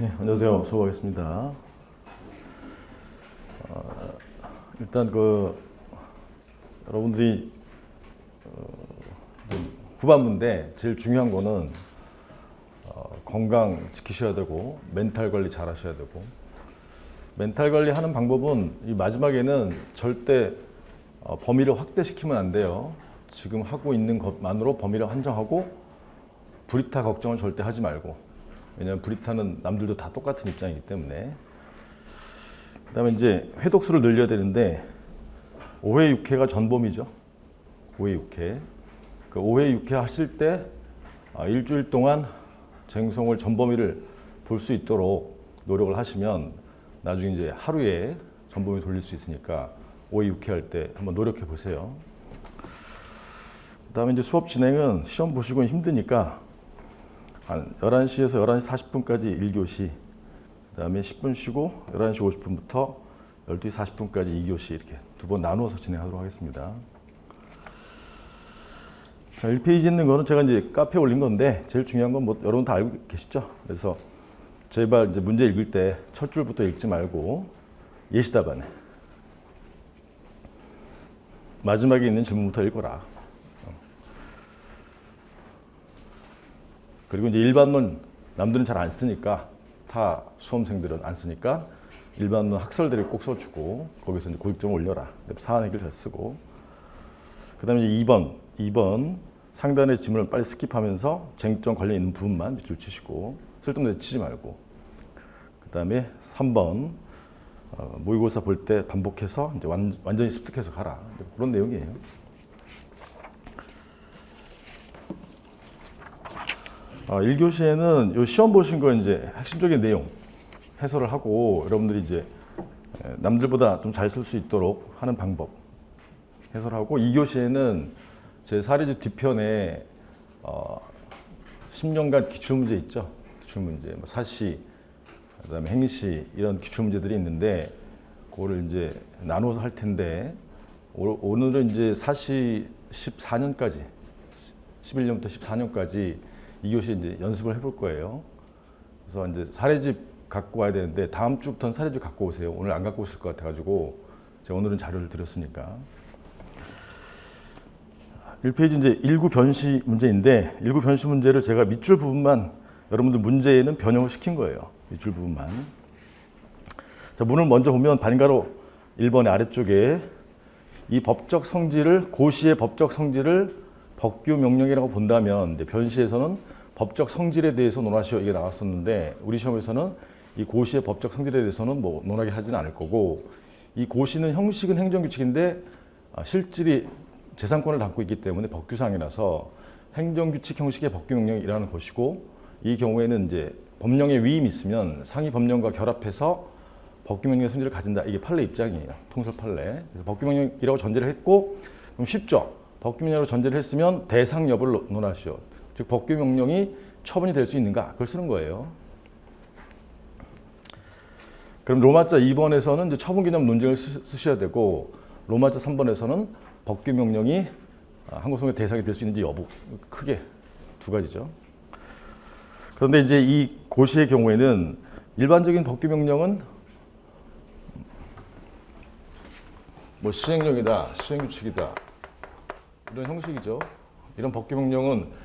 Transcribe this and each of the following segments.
네, 안녕하세요. 수고하겠습니다. 일단 여러분들이 후반부인데 제일 중요한 거는 건강 지키셔야 되고 멘탈 관리 잘 하셔야 되고, 멘탈 관리하는 방법은 이 마지막에는 절대 범위를 확대시키면 안 돼요. 지금 하고 있는 것만으로 범위를 한정하고 브리타 걱정을 절대 하지 말고, 왜냐하면 브리타는 남들도 다 똑같은 입장이기 때문에. 그 다음에 이제 회독수를 늘려야 되는데 5회 6회가 전범위죠. 5회 6회. 그 5회 6회 하실 때 일주일 동안 쟁송을 전범위를 볼 수 있도록 노력을 하시면 나중에 이제 하루에 전범위 돌릴 수 있으니까 5회 6회 할 때 한번 노력해 보세요. 그 다음에 이제 수업 진행은 시험 보시고 힘드니까 한 11시에서 11시 40분까지 1교시, 그 다음에 10분 쉬고 11시 50분부터 12시 40분까지 2교시 이렇게 두 번 나누어서 진행하도록 하겠습니다. 자, 1페이지 있는 거는 제가 이제 카페에 올린 건데 제일 중요한 건 뭐 여러분 다 알고 계시죠? 그래서 제발 이제 문제 읽을 때 첫 줄부터 읽지 말고 예시답안에 마지막에 있는 질문부터 읽어라. 그리고 이제 일반론 남들은 잘 안 쓰니까, 타 수험생들은 안 쓰니까 일반론 학설들을 꼭 써주고 거기서 이제 고득점을 올려라. 사안 해결 잘 쓰고. 그 다음에 이제 2번 상단의 지문을 빨리 스킵하면서 쟁점 관련 있는 부분만 밑줄 치시고 쓸데없는 데 치지 말고. 그 다음에 3번 모의고사 볼 때 반복해서 이제 완전히 습득해서 가라. 그런 내용이에요. 아, 1교시에는 요 시험 보신 거 이제 핵심적인 내용 해설을 하고, 여러분들이 이제 남들보다 좀 잘 쓸 수 있도록 하는 방법 해설하고, 2교시에는 제 사례집 뒤편에 10년간 기출문제 있죠. 기출문제, 뭐 사시, 그다음에 행시 이런 기출문제들이 있는데 그거를 이제 나눠서 할 텐데, 오늘은 이제 사시 14년까지 11년부터 14년까지 2교시 이제 연습을 해볼 거예요. 그래서 이제 사례집 갖고 와야 되는데 다음 주부터는 사례집 갖고 오세요. 오늘 안 갖고 오실 것 같아가지고 제가 오늘은 자료를 드렸으니까. 1페이지 이제 일구 변시 문제인데, 일구 변시 문제를 제가 밑줄 부분만 여러분들 문제에는 변형을 시킨 거예요. 밑줄 부분만. 자, 문을 먼저 보면 반가로 1번의 아래쪽에 이 법적 성질을, 고시의 법적 성질을 법규 명령이라고 본다면 이제 변시에서는 법적 성질에 대해서 논하시오 이게 나왔었는데, 우리 시험에서는 이 고시의 법적 성질에 대해서는 뭐 논하게 하지는 않을 거고, 이 고시는 형식은 행정규칙인데 실질이 재산권을 담고 있기 때문에 법규상이라서 행정규칙 형식의 법규 명령이라는 것이고, 이 경우에는 이제 법령의 위임이 있으면 상위 법령과 결합해서 법규 명령의 성질을 가진다. 이게 판례 입장이에요. 통설 판례. 그래서 법규 명령이라고 전제를 했고, 그럼 쉽죠. 법규 명령으로 전제를 했으면 대상 여부를 논하시오. 즉 법규 명령이 처분이 될 수 있는가, 그걸 쓰는 거예요. 그럼 로마자 2번에서는 이제 처분 개념 논쟁을 쓰셔야 되고, 로마자 3번에서는 법규 명령이 항고소송의 대상이 될 수 있는지 여부, 크게 두 가지죠. 그런데 이제 이 고시의 경우에는 일반적인 법규 명령은 뭐 시행령이다, 시행규칙이다, 이런 형식이죠. 이런 법규 명령은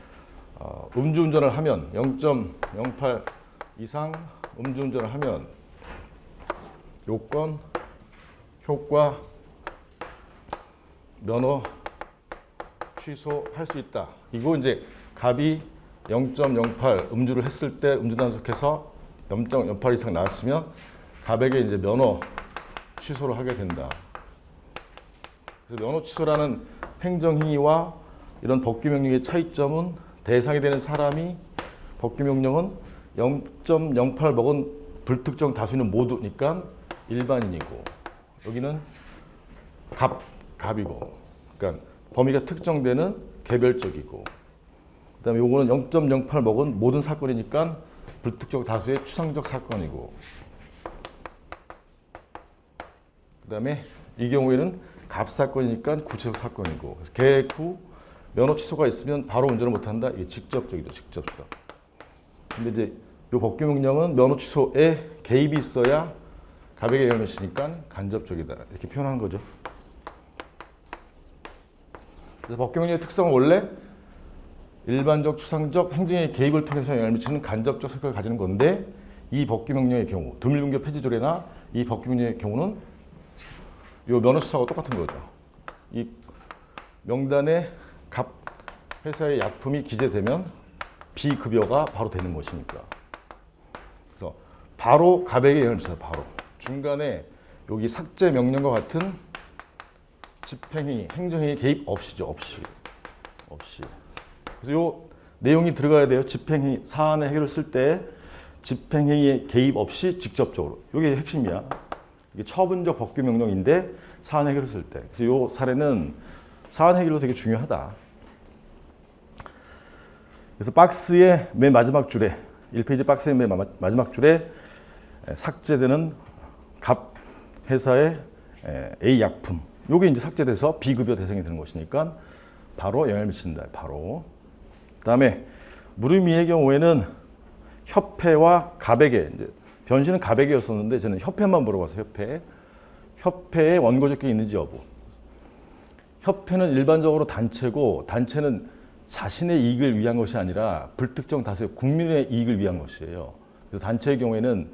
음주운전을 하면 0.08 이상 음주운전을 하면 요건, 효과, 면허 취소할 수 있다. 이거 이제 갑이 0.08 음주를 했을 때 음주 단속해서 0.08 이상 나왔으면 갑에게 이제 면허 취소를 하게 된다. 그래서 면허 취소라는 행정행위와 이런 법규명령의 차이점은, 대상이 되는 사람이 법규명령은 0.08 먹은 불특정 다수는 모두니까 일반인이고, 여기는 갑이고, 그러니까 범위가 특정되는 개별적이고, 그 다음에 요거는 0.08 먹은 모든 사건이니까 불특정 다수의 추상적 사건이고, 그 다음에 이 경우에는 갑 사건이니까 구체적 사건이고, 계획 후 면허 취소가 있으면 바로 운전을 못한다. 이게 직접적이죠, 직접적. 근데 이제 이 법규 명령은 면허 취소에 개입이 있어야 가백의 영향을 미치니까 간접적이다. 이렇게 표현하는 거죠. 그래서 법규 명령의 특성은 원래 일반적, 추상적, 행정의 개입을 통해서 영향을 미치는 간접적 성격을 가지는 건데 이 법규 명령의 경우, 드물분교 폐지조례나 이 법규 명령의 경우는 이 면허 취소하고 똑같은 거죠. 이 명단에 갑 회사의 약품이 기재되면 비급여가 바로 되는 것이니까. 그래서 바로 가백에 영향을 미쳐요. 바로 중간에 여기 삭제 명령과 같은 집행행위, 행정행위 개입 없이죠. 없이. 그래서 요 내용이 들어가야 돼요. 집행행위 사안의 해결을 쓸 때 집행행위에 개입 없이 직접적으로. 이게 핵심이야. 이게 처분적 법규 명령인데 사안 해결을 쓸 때. 그래서 요 사례는 사안 해결로 되게 중요하다. 그래서 박스의 맨 마지막 줄에 1페이지 박스의 맨 마지막 줄에 삭제되는 갑 회사의 A 약품. 요게 이제 삭제돼서 비급여 대상이 되는 것이니까 바로 영향을 미친다. 바로. 그다음에 물음이의 경우에는 협회와 가백에 이제 변신은 가백이었었는데 저는 협회만 물어봤어요. 협회에 원고 적격이 있는지 여부. 협회는 일반적으로 단체고 단체는 자신의 이익을 위한 것이 아니라 불특정 다수의 국민의 이익을 위한 것이에요. 그래서 단체의 경우에는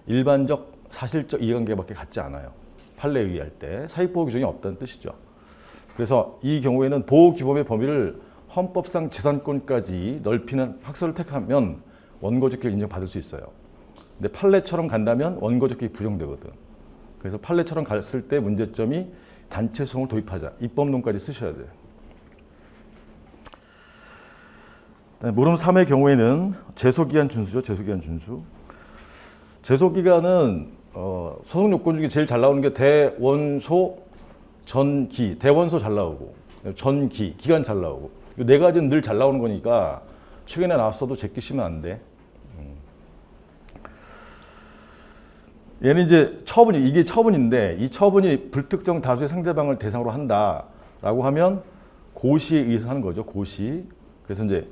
일반적 사실적 이해관계밖에 갖지 않아요. 판례에 의할 때 사익보호 규정이 없다는 뜻이죠. 그래서 이 경우에는 보호규범의 범위를 헌법상 재산권까지 넓히는 학설을 택하면 원고 적격을 인정받을 수 있어요. 근데 판례처럼 간다면 원고 적격이 부정되거든. 그래서 판례처럼 갔을 때 문제점이 단체성을 도입하자. 입법론까지 쓰셔야 돼요. 물음 3의 경우에는 제소기한 준수죠. 제소기한 준수. 제소기간은 소송 요건 중에 제일 잘 나오는 게 대원소, 전기. 대원소 잘 나오고 전기, 기간 잘 나오고. 이 네 가지는 늘 잘 나오는 거니까 최근에 나왔어도 제끼시면 안 돼. 얘는 이제 처분이, 이게 처분인데 이 처분이 불특정 다수의 상대방을 대상으로 한다라고 하면 고시에 의해서 하는 거죠. 고시. 그래서 이제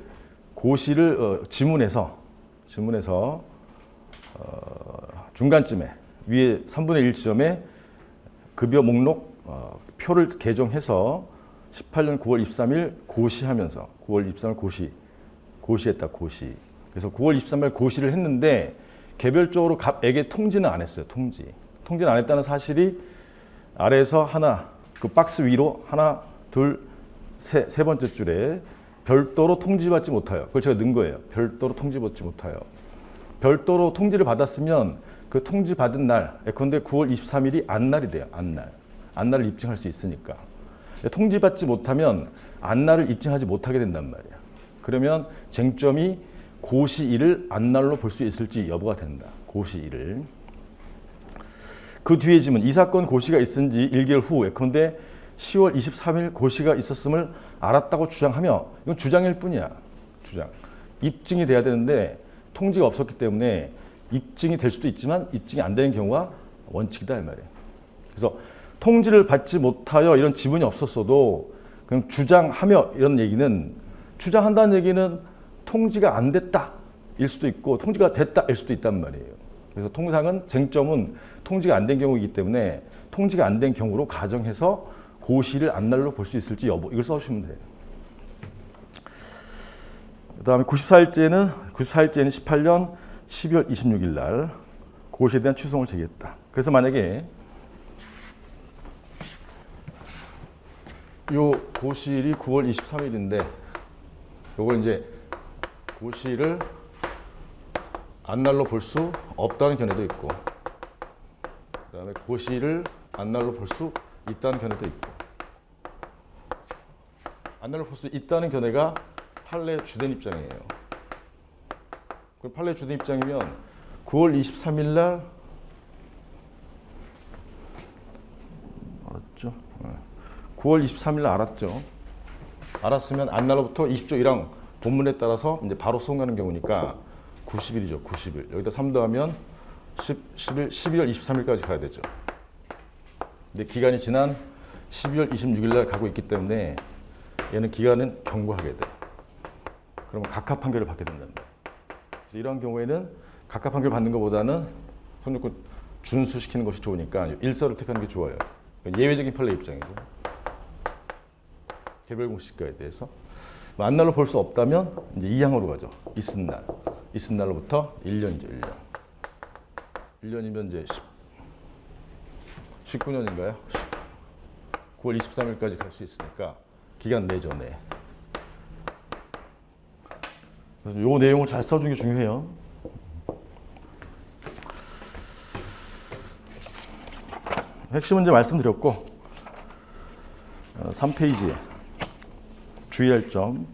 고시를 지문에서 중간쯤에 위에 3분의 1 지점에 급여 목록 표를 개정해서 18년 9월 23일 고시하면서 9월 23일 고시했다. 고시. 그래서 9월 23일 고시를 했는데 개별적으로 갑에게 통지는 안 했어요. 통지는 안 했다는 사실이 아래에서 하나, 그 박스 위로 하나, 둘, 세 번째 줄에 별도로 통지받지 못하여. 그걸 제가 넣은 거예요. 별도로 통지받지 못하여. 별도로 통지를 받았으면 그 통지받은 날, 예컨대 9월 23일이 안날이 돼요. 안날을 입증할 수 있으니까. 통지받지 못하면 안날을 입증하지 못하게 된단 말이야. 그러면 쟁점이 고시일을 안날로 볼 수 있을지 여부가 된다. 고시일을. 그 뒤에 지문, 이 사건 고시가 있은 지 1개월 후 예컨대 10월 23일 고시가 있었음을 알았다고 주장하며, 이건 주장일 뿐이야. 주장. 입증이 돼야 되는데 통지가 없었기 때문에 입증이 될 수도 있지만 입증이 안 되는 경우가 원칙이다 이 말이에요. 그래서 통지를 받지 못하여 이런 지문이 없었어도 그냥 주장하며 이런 얘기는, 주장한다는 얘기는 통지가 안 됐다 일 수도 있고 통지가 됐다 일 수도 있단 말이에요. 그래서 통상은 쟁점은 통지가 안 된 경우이기 때문에 통지가 안 된 경우로 가정해서 고시를 안날로 볼 수 있을지 여부, 이걸 써주시면 돼요. 그 다음에 94일째는 18년 12월 26일 날 고시에 대한 추송을 제기했다. 그래서 만약에 요 고시일이 9월 23일인데 요걸 이제 고시를 안날로 볼 수 없다는 견해도 있고, 그 다음에 고시를 안날로 볼 수 있다는 견해도 있고, 안날로 볼 수 있다는 견해가 판례의 주된 입장이에요. 그럼 판례의 주된 입장이면 9월 23일 날 알았죠? 9월 23일 날 알았죠. 알았으면 안날로부터 20조 1항 본문에 따라서 이제 바로 소송하는 경우니까 90일이죠. 90일. 여기다 3 더하면 12월 23일까지 가야 되죠. 근데 기간이 지난 12월 26일 날 가고 있기 때문에 얘는 기간은 경과하게 돼. 그러면 각하 판결을 받게 된다는 거예요. 그래서 이런 경우에는 각각 판결 받는 것보다는 손님권 준수시키는 것이 좋으니까 일서를 택하는 게 좋아요. 예외적인 판례 입장이죠. 개별 공시가에 대해서 만날로 볼 수 없다면 이제 2항으로 가죠. 있은 날. 있은 날로부터 1년이죠. 1년. 1년이면 이제 19년인가요? 9월 23일까지 갈 수 있으니까 기간 내죠. 네. 그래서 이 내용을 잘 써주는 게 중요해요. 핵심 문제 말씀드렸고 3페이지에 주의할 점.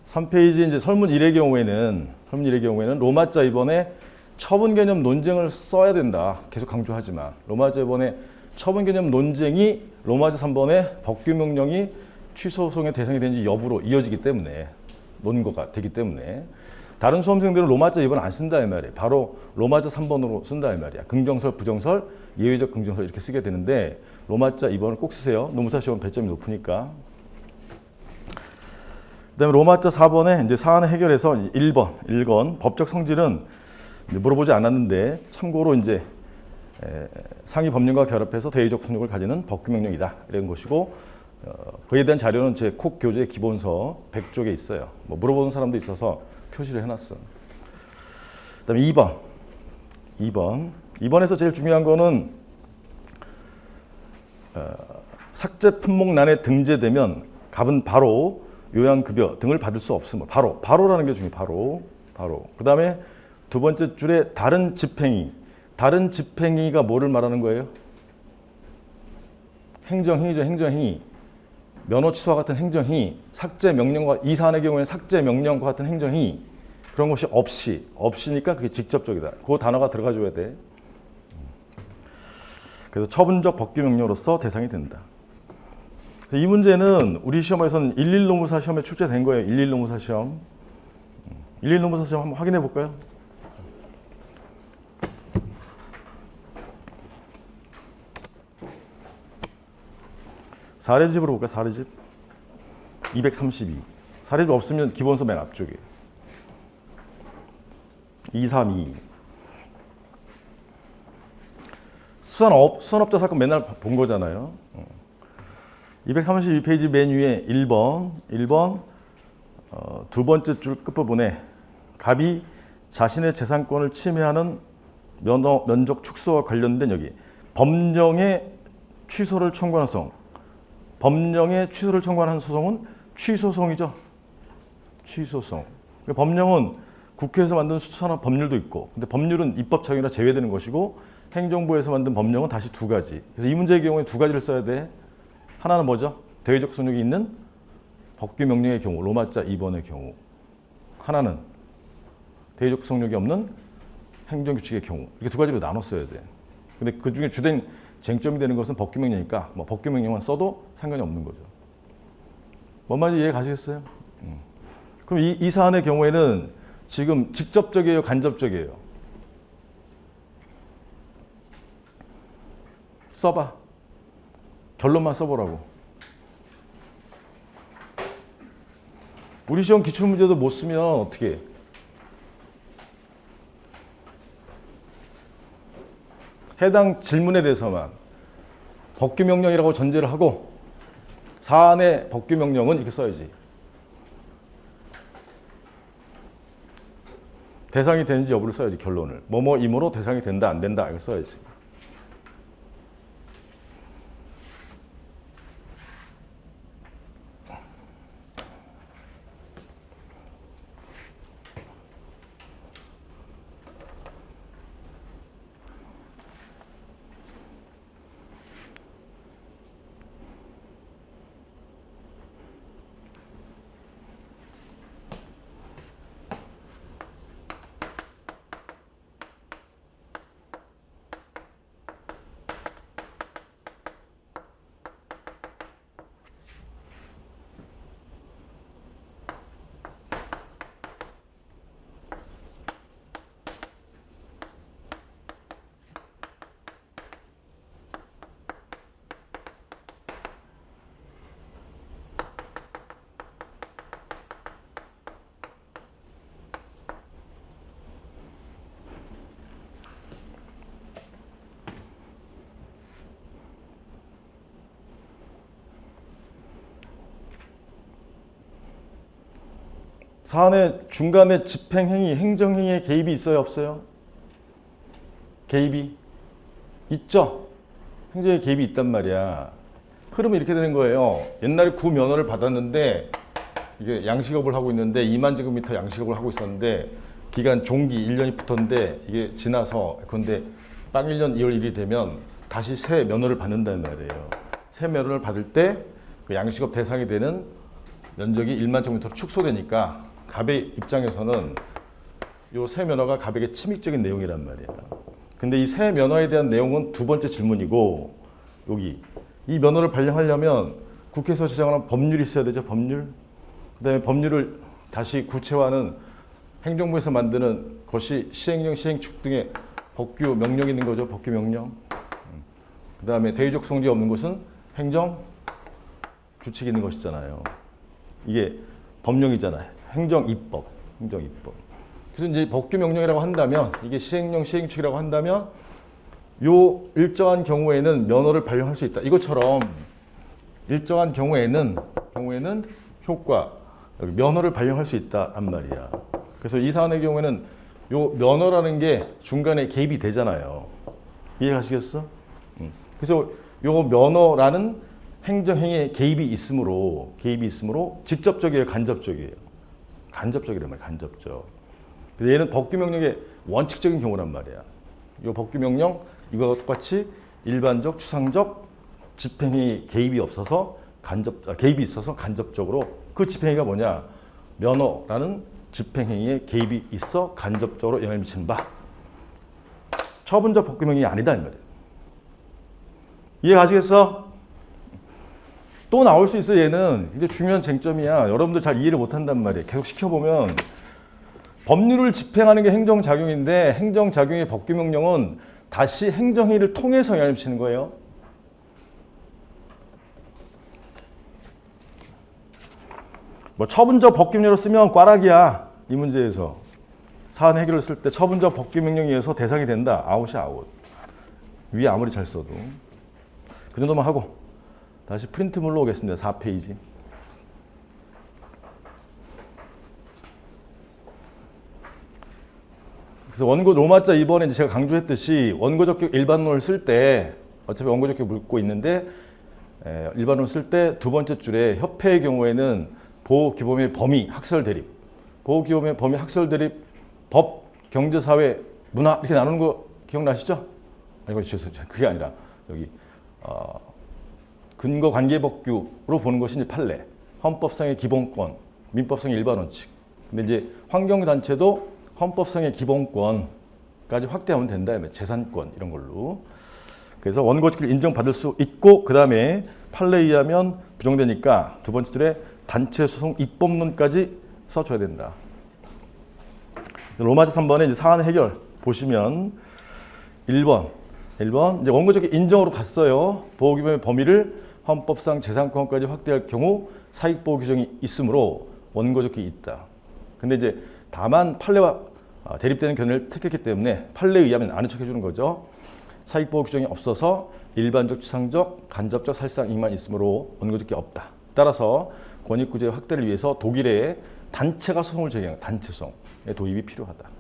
3페이지 이제 설문 1의 경우에는 로마자 2번에 처분 개념 논쟁을 써야 된다. 계속 강조하지만 로마자 2번에 처분 개념 논쟁이 로마자 3번에 법규 명령이 취소 소송의 대상이 되는지 여부로 이어지기 때문에 논거가 되기 때문에 다른 수험생들은 로마자 2번 안 쓴다 이 말이에요. 바로 로마자 3번으로 쓴다 이 말이야. 긍정설, 부정설, 예외적 긍정설 이렇게 쓰게 되는데 로마자 2번을 꼭 쓰세요. 노무사 시험 배점이 높으니까. 그다음에 로마자 4번에 이제 사안을 해결해서 1번 법적 성질은 물어보지 않았는데 참고로 이제 상위 법령과 결합해서 대의적 순역을 가지는 법규 명령이다 이런 것이고 그에 대한 자료는 제 콕 교재 기본서 100쪽에 있어요. 뭐 물어보는 사람도 있어서 표시를 해놨어. 그다음에 2번에서 제일 중요한 거는 삭제 품목란에 등재되면 갑은 바로 요양급여 등을 받을 수 없음을 바로라는 게 중요해요. 바로. 그 다음에 두 번째 줄에 다른 집행위가 뭐를 말하는 거예요? 행정행위죠. 행정행위. 면허 취소와 같은 행정행위, 삭제 명령과 이 사안의 경우에는 삭제 명령과 같은 행정행위 그런 것이 없이니까 그게 직접적이다. 그 단어가 들어가줘야 돼. 그래서 처분적 법규 명령으로서 대상이 된다. 이 문제는 우리 시험에서는 11 노무사 시험에 출제된 거예요. 11 노무사 시험. 11 노무사 시험 한번 확인해 볼까요? 사례집으로 볼까요? 사례집. 232. 사례집 없으면 기본서 맨 앞쪽에. 232. 수산업자 사건 맨날 본 거잖아요. 232페이지 맨 위에 1번 두 번째 줄 끝부분에 갑이 자신의 재산권을 침해하는 면적 축소와 관련된 여기 법령의 취소를 청구하는 소송. 법령의 취소를 청구하는 소송은 취소송이죠. 취소송. 법령은 국회에서 만든 수산화 법률도 있고, 근데 법률은 입법 차원이라 제외되는 것이고, 행정부에서 만든 법령은 다시 두 가지. 그래서 이 문제의 경우에 두 가지를 써야 돼. 하나는 뭐죠? 대외적 순역이 있는 법규 명령의 경우, 로마자 2번의 경우. 하나는 대외적 순역이 없는 행정규칙의 경우. 이렇게 두 가지로 나눠 써야 돼. 근데 그 중에 주된 쟁점이 되는 것은 법규 명령이니까 뭐 법규 명령만 써도 상관이 없는 거죠. 뭔 말인지 이해 가시겠어요? 그럼 이 사안의 경우에는 지금 직접적이에요, 간접적이에요? 써봐. 결론만 써보라고. 우리 시험 기출문제도 못 쓰면 어떻게 해? 해당 질문에 대해서만 법규 명령이라고 전제를 하고 사안의 법규 명령은 이렇게 써야지. 대상이 되는지 여부를 써야지. 결론을. 뭐뭐이므로 대상이 된다 안 된다 이걸 써야지. 사안의 중간에 집행행위, 행정행위에 개입이 있어요, 없어요? 개입이 있죠? 행정에 개입이 있단 말이야. 흐름이 이렇게 되는 거예요. 옛날에 구면허를 받았는데 이게 양식업을 하고 있는데 2만 제곱미터 양식업을 하고 있었는데 기간 종기 1년이 붙었는데 이게 지나서 그런데 딱 1년 2월 1일이 되면 다시 새 면허를 받는다는 말이에요. 새 면허를 받을 때 그 양식업 대상이 되는 면적이 1만 제곱미터로 축소되니까 갑의 입장에서는 이 새 면허가 갑에게 침입적인 내용이란 말이야. 근데 이 새 면허에 대한 내용은 두 번째 질문이고, 여기 이 면허를 발령하려면 국회에서 제정하는 법률이 있어야 되죠. 법률. 그다음에 법률을 다시 구체화하는 행정부에서 만드는 것이 시행령, 시행축 등의 법규 명령이 있는 거죠. 법규 명령. 그다음에 대의적 성질이 없는 것은 행정 규칙이 있는 것이잖아요. 이게 법령이잖아요. 행정 입법. 행정 입법. 그래서 이제 법규 명령이라고 한다면, 이게 시행령, 시행축이라고 한다면 요 일정한 경우에는 면허를 발령할 수 있다. 이것처럼 일정한 경우에는 효과, 면허를 발령할 수 있다란 말이야. 그래서 이 사안의 경우에는 요 면허라는 게 중간에 개입이 되잖아요. 이해가시겠어? 그래서 요 면허라는 행정행위에 개입이 있으므로 직접적이에요, 간접적이에요? 간접적이란 말이야, 간접적. 그래서 얘는 법규명령의 원칙적인 경우란 말이야. 이 법규명령, 이거와 똑같이 일반적, 추상적 집행행위 개입이 없어서 개입이 있어서 간접적으로, 그 집행행위가 뭐냐? 면허라는 집행행위에 개입이 있어 간접적으로 영향을 미치는 바. 처분적 법규명령이 아니다 이 말이에요. 이해 가시겠어? 또 나올 수 있어. 얘는 이제 중요한 쟁점이야. 여러분들 잘 이해를 못한단 말이에요. 계속 시켜보면 법률을 집행하는 게 행정작용인데, 행정작용의 법규명령은 다시 행정행위를 통해서 영향을 미치는 거예요. 뭐 처분적 법규명령으로 쓰면 꽈락이야. 이 문제에서 사안 해결을 쓸 때 처분적 법규명령에 의해서 대상이 된다. 아웃이 아웃. 위에 아무리 잘 써도. 그 정도만 하고 다시 프린트물로 오겠습니다. 4페이지. 그래서 원고 로마자 2번에 제가 강조했듯이 원고적격 일반론을 쓸 때, 어차피 원고적격 묻고 있는데 일반론 쓸 때 두 번째 줄에 협회의 경우에는 보호기범의 범위, 학설 대립, 보호기범의 범위, 학설 대립, 법, 경제, 사회, 문화 이렇게 나누는 거 기억나시죠? 아니, 그게 아니라 여기 근거관계법규로 보는 것이 이제 판례, 헌법상의 기본권, 민법상의 일반원칙. 근데 이제 환경단체도 헌법상의 기본권까지 확대하면 된다. 재산권 이런 걸로. 그래서 원고직을 인정받을 수 있고, 그 다음에 판례에 의하면 부정되니까 두 번째 줄에 단체 소송 입법론까지 써줘야 된다. 로마자 3번에 이제 사안 해결 보시면 1번 이제 원고적인 인정으로 갔어요. 보호기범의 범위를 헌법상 재산권까지 확대할 경우 사익보호 규정이 있으므로 원고적격이 있다. 근데 이제 다만 판례와 대립되는 견해를 택했기 때문에 판례에 의하면 아는 척 해주는 거죠. 사익보호 규정이 없어서 일반적, 추상적, 간접적 사실상이익만 있으므로 원고적격이 없다. 따라서 권익구제 확대를 위해서 독일의 단체가 소송을 제기한 단체소송의 도입이 필요하다.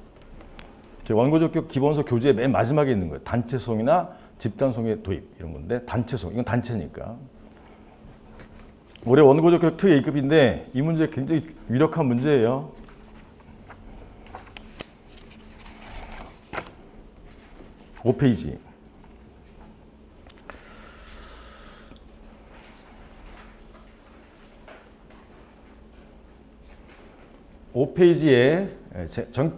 원고적격 기본서 교재의 맨 마지막에 있는 거예요. 단체소송이나 집단소송의 도입 이런 건데, 단체소송 이건 단체니까. 올해 원고적격 특 A급인데 이 문제 굉장히 유력한 문제예요. (5페이지) 5페이지에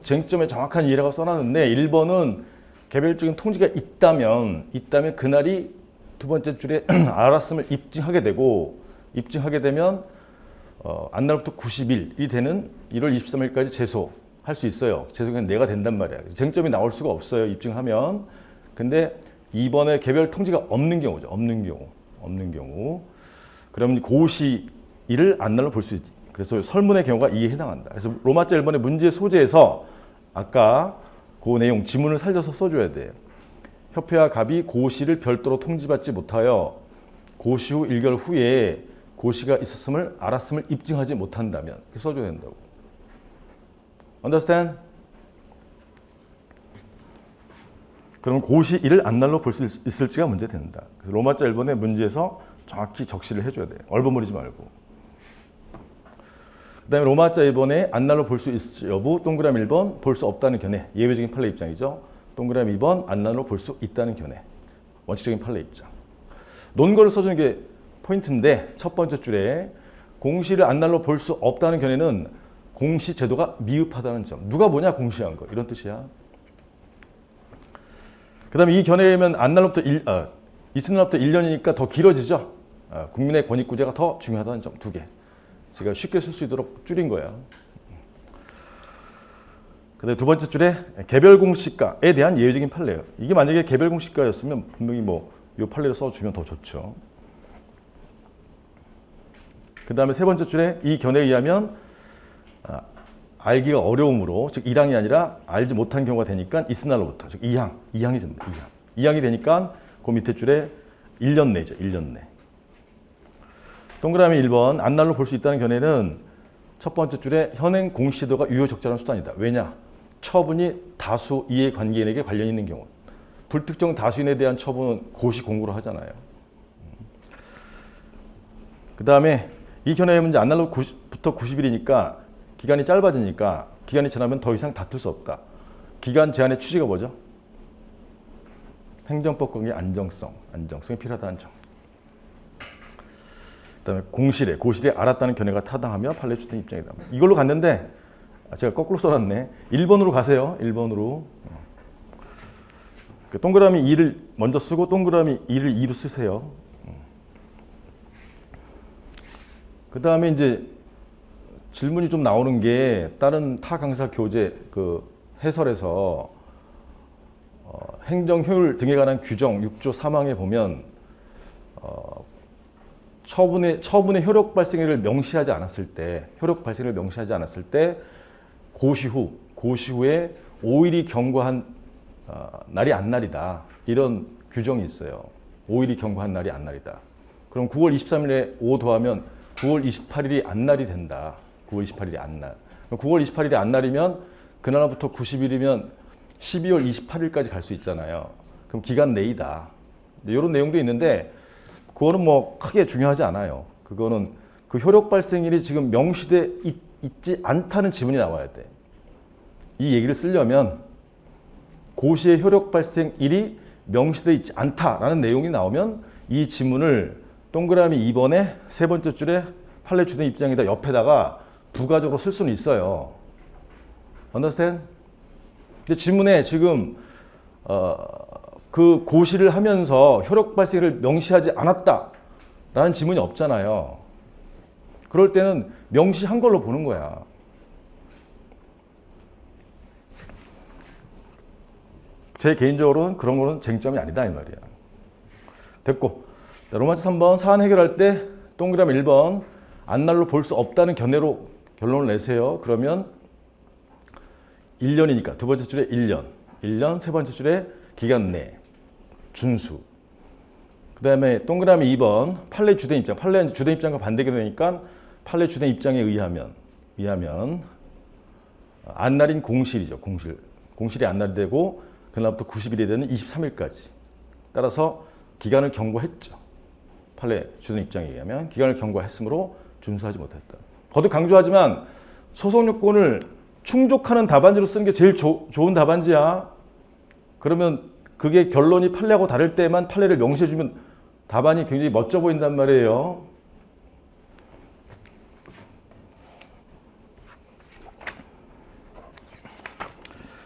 쟁점의 정확한 이해가 써놨는데, 1번은 개별적인 통지가 있다면 그날이 두 번째 줄에 알았음을 입증하게 되면 안날부터 90일이 되는 1월 23일까지 제소할 수 있어요. 제소가 내가 된단 말이야. 쟁점이 나올 수가 없어요. 입증하면. 근데 2번에 개별 통지가 없는 경우죠. 없는 경우. 그러면 고시일을 안날로 볼 수 있지. 그래서 설문의 경우가 이에 해당한다. 그래서 로마자 1번의 문제 소재에서 아까 그 내용 지문을 살려서 써줘야 돼요. 협회와 갑이 고시를 별도로 통지받지 못하여 고시 후 1개월 후에 고시가 있었음을 알았음을 입증하지 못한다면 이렇게 써줘야 된다고. Understand? 그럼 고시 1을 안날로 볼 수 있을지가 문제된다. 그래서 로마자 1번의 문제에서 정확히 적시를 해줘야 돼요. 얼버무리지 말고. 그 다음에 로마자 2번에 안날로 볼 수 있을지 여부, 동그라미 1번 볼 수 없다는 견해. 예외적인 판례 입장이죠. 동그라미 2번 안날로 볼 수 있다는 견해. 원칙적인 판례 입장. 논거를 써주는 게 포인트인데 첫 번째 줄에 공시를 안날로 볼 수 없다는 견해는 공시 제도가 미흡하다는 점. 누가 뭐냐 공시한 거. 이런 뜻이야. 그 다음에 이 견해에 의하면 안날로부터 있은 날부터 1년이니까 더 길어지죠. 국민의 권익구제가 더 중요하다는 점 2개. 제가 쉽게 쓸 수 있도록 줄인 거예요. 그 다음에 두 번째 줄에 개별공시가에 대한 예외적인 판례예요. 이게 만약에 개별공시가였으면 분명히 이 판례를 써주면 더 좋죠. 그 다음에 세 번째 줄에 이 견해에 의하면 알기가 어려움으로, 즉 1항이 아니라 알지 못한 경우가 되니까 있으날로부터, 즉 2항이 됩니다. 2항이 되니까 그 밑에 줄에 1년 내죠. 1년 내. 동그라미 1번 안날로 볼 수 있다는 견해는 첫 번째 줄에 현행 공시제도가 유효적절한 수단이다. 왜냐? 처분이 다수 이해관계인에게 관련 있는 경우. 불특정 다수인에 대한 처분은 고시 공고로 하잖아요. 그 다음에 이 견해의 문제 안날로부터 90일이니까 기간이 짧아지니까 기간이 지나면 더 이상 다툴 수 없다. 기간 제한의 취지가 뭐죠? 행정법 관계 안정성이 필요하다는 점. 그다음에 고시래 알았다는 견해가 타당하며 판례 주된 입장이다. 이걸로 갔는데 제가 거꾸로 써놨네. 1번으로 가세요. 1번으로. 동그라미 2를 먼저 쓰고 동그라미 2를 2로 쓰세요. 그 다음에 이제 질문이 좀 나오는 게 다른 타 강사 교재 그 해설에서 행정 효율 등에 관한 규정 6조 3항에 보면 처분의 효력 발생일을 명시하지 않았을 때 고시 후에 5일이 경과한 날이 안날이다. 이런 규정이 있어요. 5일이 경과한 날이 안날이다. 그럼 9월 23일에 5 더하면 9월 28일이 안날이 된다. 9월 28일이 안날. 9월 28일이 안날이면 그날부터 90일이면 12월 28일까지 갈 수 있잖아요. 그럼 기간 내이다. 이런 내용도 있는데 그거는 크게 중요하지 않아요. 그거는 그 효력 발생일이 지금 명시돼 있지 않다는 지문이 나와야 돼. 이 얘기를 쓰려면 고시의 효력 발생일이 명시돼 있지 않다라는 내용이 나오면 이 지문을 동그라미 2번에 세 번째 줄에 판례 주된 입장이다 옆에다가 부가적으로 쓸 수는 있어요. Understand? 근데 지문에 지금 그 고시를 하면서 효력 발생을 명시하지 않았다라는 지문이 없잖아요. 그럴 때는 명시한 걸로 보는 거야. 제 개인적으로는 그런 거는 쟁점이 아니다 이 말이야. 됐고, 로마자 3번 사안 해결할 때 동그라미 1번 안날로 볼 수 없다는 견해로 결론을 내세요. 그러면 1년이니까 두 번째 줄에 1년, 세 번째 줄에 기간 내, 준수. 그 다음에 동그라미 2번 판례 주된 입장, 판례 주된 입장과 반대가 되니까 판례 주된 입장에 의하면 안날인 공실이죠. 공실이 안날이 되고 그날부터 90일이 되는 23일까지. 따라서 기간을 경과했죠. 판례 주된 입장에 의하면 기간을 경과했으므로 준수하지 못했다. 거듭 강조하지만 소송 요건을 충족하는 답안지로 쓰는 게 제일 좋은 답안지야. 그러면 그게 결론이 판례하고 다를 때만 판례를 명시해주면 답안이 굉장히 멋져 보인단 말이에요.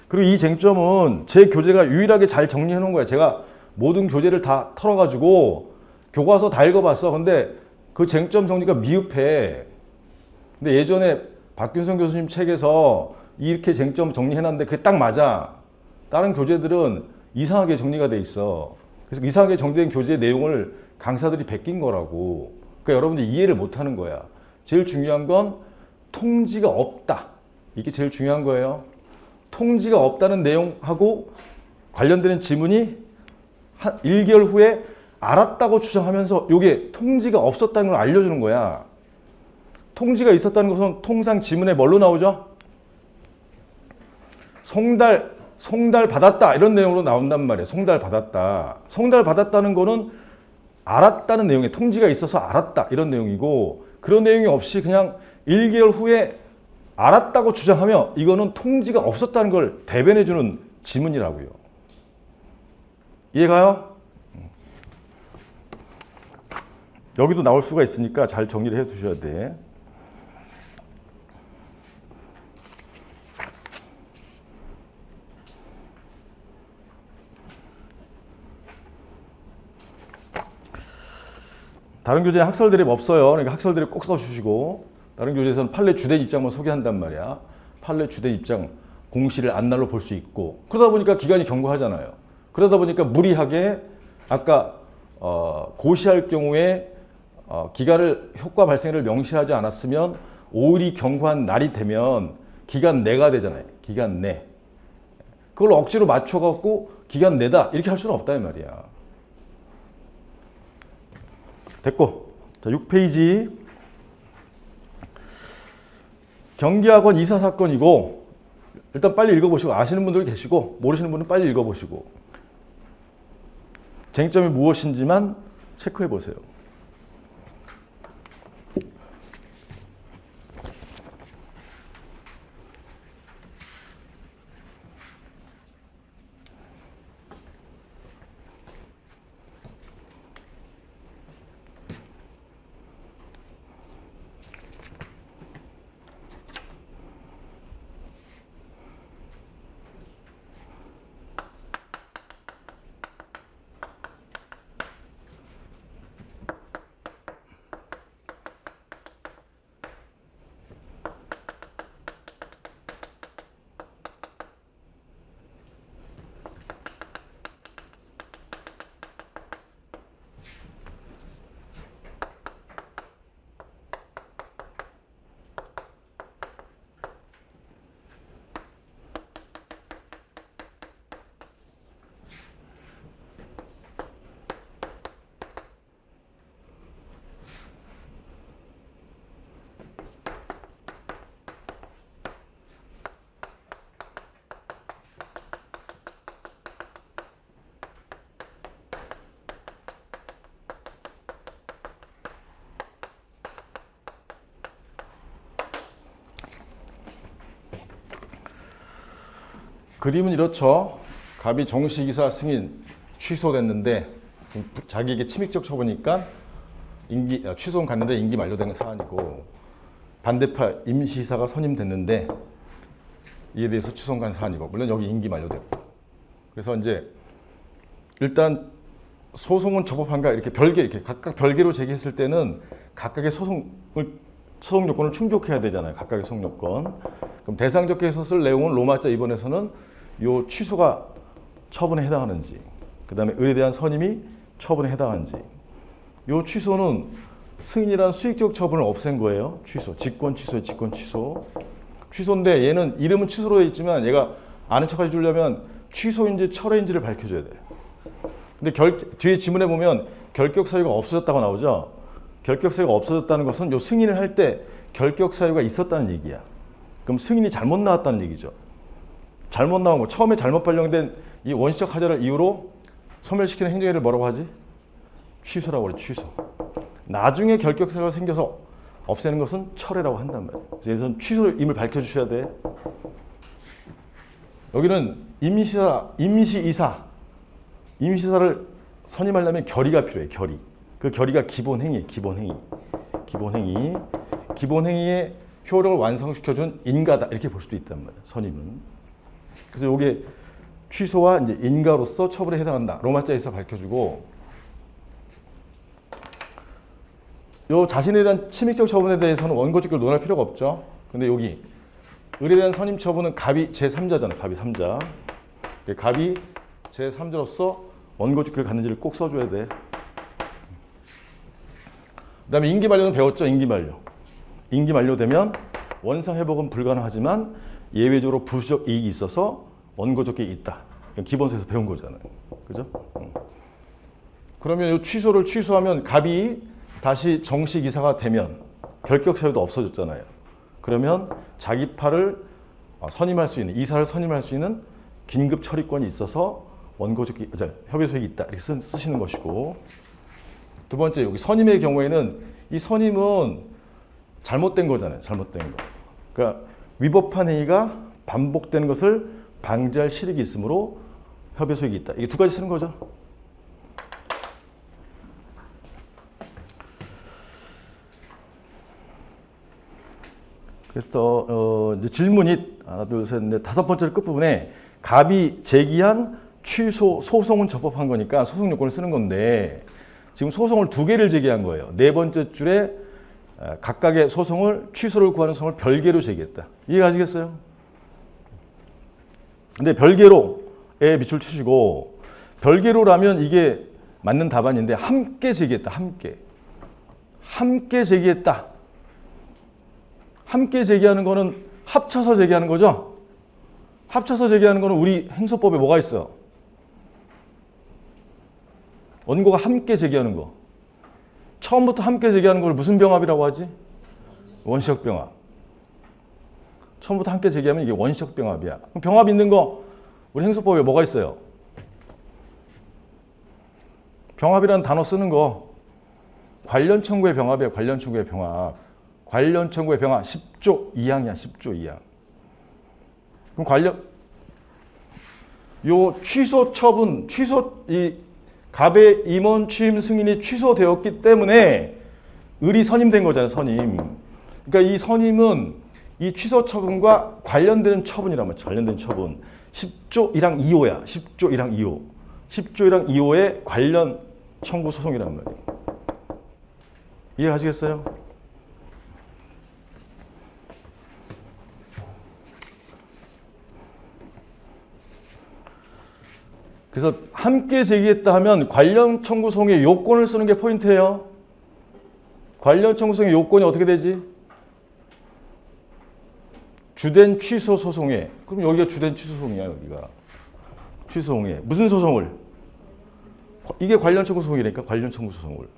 그리고 이 쟁점은 제 교재가 유일하게 잘 정리해 놓은 거예요. 제가 모든 교재를 다 털어가지고 교과서 다 읽어봤어. 근데 그 쟁점 정리가 미흡해. 근데 예전에 박균성 교수님 책에서 이렇게 쟁점 정리해놨는데 그게 딱 맞아. 다른 교재들은 이상하게 정리가 돼 있어. 그래서 이상하게 정리된 교재의 내용을 강사들이 베낀 거라고. 그러니까 여러분들이 이해를 못하는 거야. 제일 중요한 건 통지가 없다. 이게 제일 중요한 거예요. 통지가 없다는 내용하고 관련되는 지문이 한 1개월 후에 알았다고 추정하면서 이게 통지가 없었다는 걸 알려주는 거야. 통지가 있었다는 것은 통상 지문에 뭘로 나오죠? 송달 받았다 이런 내용으로 나온단 말이에요. 송달 받았다. 송달 받았다는 거는 알았다는 내용에 통지가 있어서 알았다 이런 내용이고, 그런 내용이 없이 그냥 1개월 후에 알았다고 주장하며 이거는 통지가 없었다는 걸 대변해주는 지문이라고요. 이해가요? 여기도 나올 수가 있으니까 잘 정리를 해 두셔야 돼. 다른 교재에 학설 드립 없어요. 그러니까 학설 드립 꼭 써주시고, 다른 교재에서는 판례 주된 입장만 소개한단 말이야. 판례 주된 입장 공시를 안날로 볼 수 있고, 그러다 보니까 기간이 경과하잖아요. 그러다 보니까 무리하게 아까 고시할 경우에 기간을 효과 발생을 명시하지 않았으면 5일이 경과한 날이 되면 기간 내가 되잖아요. 기간 내. 그걸 억지로 맞춰갖고 기간 내다 이렇게 할 수는 없다 이 말이야. 됐고, 자 6페이지. 경기학원 이사 사건이고, 일단 빨리 읽어보시고, 아시는 분들 계시고 모르시는 분은 빨리 읽어보시고 쟁점이 무엇인지만 체크해 보세요. 그림은 이렇죠. 갑이 정시기사 승인 취소됐는데 자기에게 침입적 처분이니까 취소는 갔는데 임기 만료된 사안이고, 반대파 임시이사가 선임됐는데 이에 대해서 취소는 간 사안이고, 물론 여기 임기 만료됐고. 그래서 이제 일단 소송은 적법한가 이렇게 각각 별개로 제기했을 때는 각각의 소송 요건을 충족해야 되잖아요. 각각의 소송 요건. 그럼 대상적해서 쓸 내용은 로마자 2번에서는 요 취소가 처분에 해당하는지, 그 다음에 을에 대한 선임이 처분에 해당하는지. 요 취소는 승인이란 수익적 처분을 없앤 거예요. 취소, 직권 취소에 직권 취소. 취소인데 얘는 이름은 취소로 돼 있지만 얘가 아는 척 해주려면 취소인지 철회인지를 밝혀줘야 돼. 근데 뒤에 지문에 보면 결격 사유가 없어졌다고 나오죠. 결격 사유가 없어졌다는 것은 요 승인을 할 때 결격 사유가 있었다는 얘기야. 그럼 승인이 잘못 나왔다는 얘기죠. 잘못 나온 거, 처음에 잘못 발령된 이 원시적 하자를 이유로 소멸시키는 행정일을 뭐라고 하지? 취소라고 그래, 취소. 나중에 결격 사유가 생겨서 없애는 것은 철회라고 한단 말이에요. 그래서 취소임을 밝혀주셔야 돼. 여기는 임시이사를 선임하려면 결의가 필요해, 결의. 그 결의가 기본행위. 기본행위의 효력을 완성시켜준 인가다 이렇게 볼 수도 있단 말이에요. 선임은. 그래서 이게 취소와 이제 인가로서 처벌에 해당한다. 로마자에서 밝혀주고, 요 자신에 대한 침입적 처분에 대해서는 원고직을 논할 필요가 없죠. 근데 여기 을에 대한 선임 처분은 갑이 제3자잖아. 갑이 3자. 갑이 제3자로서 원고직을 갖는지를 꼭 써줘야 돼. 그 다음에 임기 만료는 배웠죠. 임기 만료. 임기 만료되면 원상 회복은 불가능하지만 예외적으로 부수적 이익이 있어서 원고적격이 있다. 기본서에서 배운 거잖아요. 그죠? 그러면 이 취소를 취소하면 갑이 다시 정식 이사가 되면 결격 사유도 없어졌잖아요. 그러면 자기 팔을 선임할 수 있는, 이사를 선임할 수 있는 긴급 처리권이 있어서 원고적 협의 소익이 있다 이렇게 쓰시는 것이고, 두 번째 여기 선임의 경우에는 이 선임은 잘못된 거잖아요. 잘못된 거. 그러니까 위법한 행위가 반복되는 것을 방지할 실익이 있으므로 협의 소익이 있다. 이게 두 가지 쓰는 거죠. 그래서 이제 질문이 하나, 둘, 셋, 넷, 다섯 번째 끝부분에 갑이 제기한 취소 소송은 적법한 거니까 소송 요건을 쓰는 건데, 지금 소송을 두 개를 제기한 거예요. 네 번째 줄에 각각의 소송을 취소를 구하는 소송을 별개로 제기했다. 이해가시겠어요? 근데 별개로에 밑줄 치시고, 별개로라면 이게 맞는 답안인데 함께 제기했다. 함께 제기했다. 함께 제기하는 거는 합쳐서 제기하는 거죠. 합쳐서 제기하는 거는 우리 행소법에 뭐가 있어? 원고가 함께 제기하는 거. 처음부터 함께 제기하는 걸 무슨 병합이라고 하지? 원시적 병합. 처음부터 함께 제기하면 이게 원시적 병합이야. 그럼 병합 있는 거 우리 행소법에 뭐가 있어요? 병합이라는 단어 쓰는 거 관련 청구의 병합이에요. 관련 청구의 병합. 관련 청구의 병합 10조 2항이야. 10조 2항. 그럼 관련 요 취소 처분, 이 갑의 임원 취임 승인이 취소되었기 때문에 을이 선임된 거잖아요. 선임. 그러니까 이 선임은 이 취소 처분과 관련되는 처분이란 말이죠. 관련된 처분. 10조 1항 2호야. 10조 1항 2호. 10조 1항 2호의 관련 청구 소송이란 말이에요. 이해하시겠어요? 그래서 함께 제기했다 하면 관련 청구 소송의 요건을 쓰는 게 포인트예요. 관련 청구 소송의 요건이 어떻게 되지? 주된 취소 소송에. 그럼 여기가 주된 취소 소송이야. 여기가 취소 소송에 무슨 소송을? 이게 관련 청구 소송이니까 관련 청구 소송을.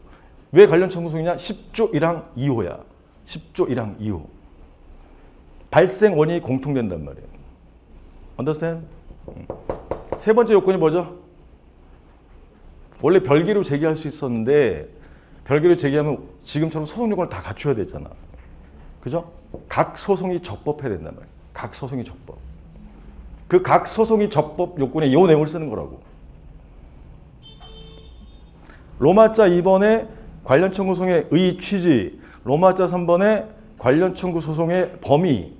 왜 관련 청구 소송이냐? 10조 1항 2호야. 10조 1항 2호. 발생 원인이 공통된단 말이에요. Understand? 세 번째 요건이 뭐죠? 원래 별개로 제기할 수 있었는데 별개로 제기하면 지금처럼 소송 요건을 다 갖춰야 되잖아. 그죠? 각 소송이 적법해야 된단 말이에요. 각 소송이 적법. 그 각 소송이 적법 요건에 이 내용을 쓰는 거라고. 로마자 2번에 관련 청구 소송의 의 취지, 로마자 3번에 관련 청구 소송의 범위,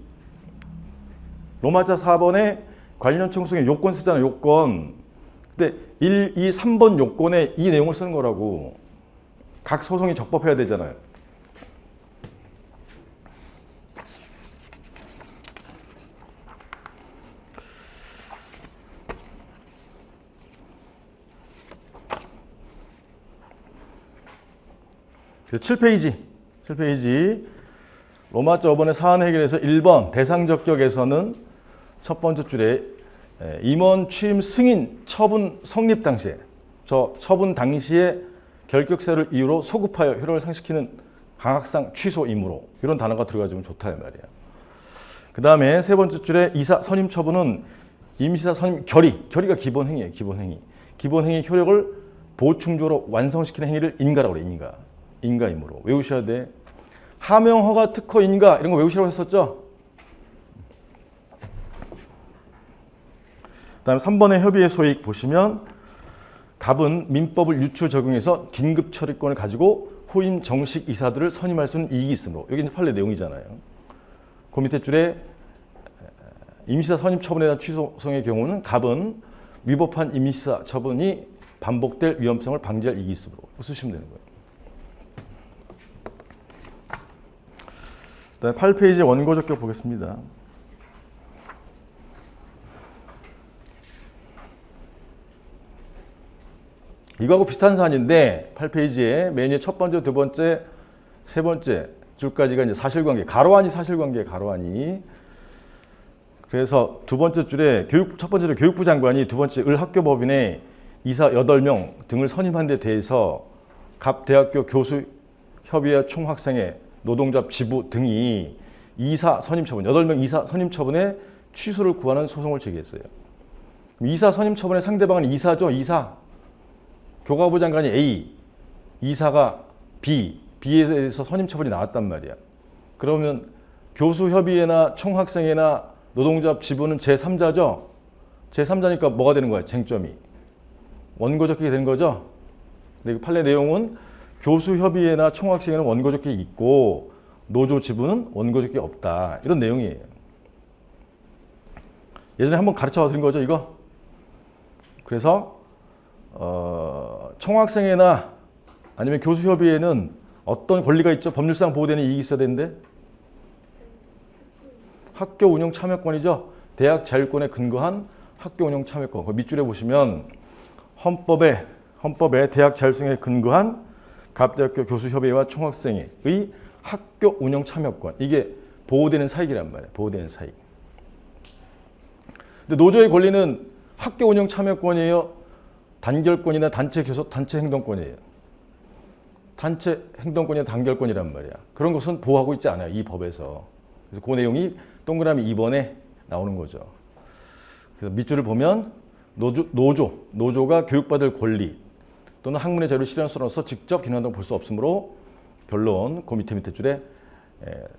로마자 4번에 관련 청구 소송의 요건 쓰잖아요. 요건. 근데 1, 2, 3번 요건에 이 내용을 쓰는 거라고. 각 소송이 적법해야 되잖아요. 그래서 7페이지 로마자 5번의 사안 해결에서 1번 대상 적격에서는 첫 번째 줄에 임원 취임 승인 처분 성립 당시에, 저 처분 당시에 결격사를 이유로 소급하여 효력을 상실시키는 강학상 취소이므로, 이런 단어가 들어가주면 좋다 이 말이야. 그 다음에 세 번째 줄에 이사 선임 처분은 임시사 선임 결의가 기본 행위예요. 기본 행위 효력을 보충적으로 완성시키는 행위를 인가라고 그래. 인가이므로 외우셔야 돼. 하명 허가 특허 인가 이런 거 외우시라고 했었죠. 그다음에 3번의 협의의 소익 보시면 갑은 민법을 유추 적용해서 긴급 처리권을 가지고 후임 정식 이사들을 선임할 수 있는 이익이 있으므로, 여기 이제 판례 내용이잖아요. 그 밑에 줄에 임시사 선임 처분에 대한 취소성의 경우는 갑은 위법한 임시사 처분이 반복될 위험성을 방지할 이익이 있으므로 쓰시면 되는 거예요. 그다음에 8페이지 원고 적격 보겠습니다. 이거하고 비슷한 사안인데 8페이지에 맨 위에 첫 번째, 두 번째, 세 번째 줄까지가 이제 사실관계, 가로안이 사실관계, 가로안이. 그래서 두 번째 줄에 첫 번째 줄에 교육부 장관이 두 번째 을 학교법인의 이사 8명 등을 선임한 데 대해서 갑 대학교 교수 협의회 총학생회 노동조합 지부 등이 이사 선임 처분, 8명 이사 선임 처분에 취소를 구하는 소송을 제기했어요. 이사 선임 처분의 상대방은 이사죠. 이사. 교과부 장관이 A, 이사가 B, B에 대해서 선임 처분이 나왔단 말이야. 그러면 교수협의회나 총학생회나 노동조합 지부는 제3자죠. 제3자니까 뭐가 되는 거야? 쟁점이. 원고적격이 되는 거죠. 근데 그 판례 내용은 교수협의회나 총학생회는 원고적격이 있고 노조 지부는 원고적격이 없다. 이런 내용이에요. 예전에 한번 가르쳐 드린 거죠, 이거? 그래서 총학생회나 아니면 교수협의회는 어떤 권리가 있죠? 법률상 보호되는 이익이 있어야 되는데 학교 운영 참여권이죠. 대학 자율권에 근거한 학교 운영 참여권. 그 밑줄에 보시면 헌법에 대학 자율성에 근거한 갑대학교 교수협의회와 총학생회의 학교 운영 참여권. 이게 보호되는 사익이란 말이에요. 보호되는 사익. 근데 노조의 권리는 학교 운영 참여권이에요. 단결권이나 단체 행동권이에요. 단체 행동권이나 단결권이란 말이야. 그런 것은 보호하고 있지 않아요. 이 법에서. 그래서 그 내용이 동그라미 2번에 나오는 거죠. 그래서 밑줄을 보면 노조가 교육받을 권리 또는 학문의 자유를 실현으로서 직접 기능한다고 볼 수 없으므로 결론 그 밑에 줄에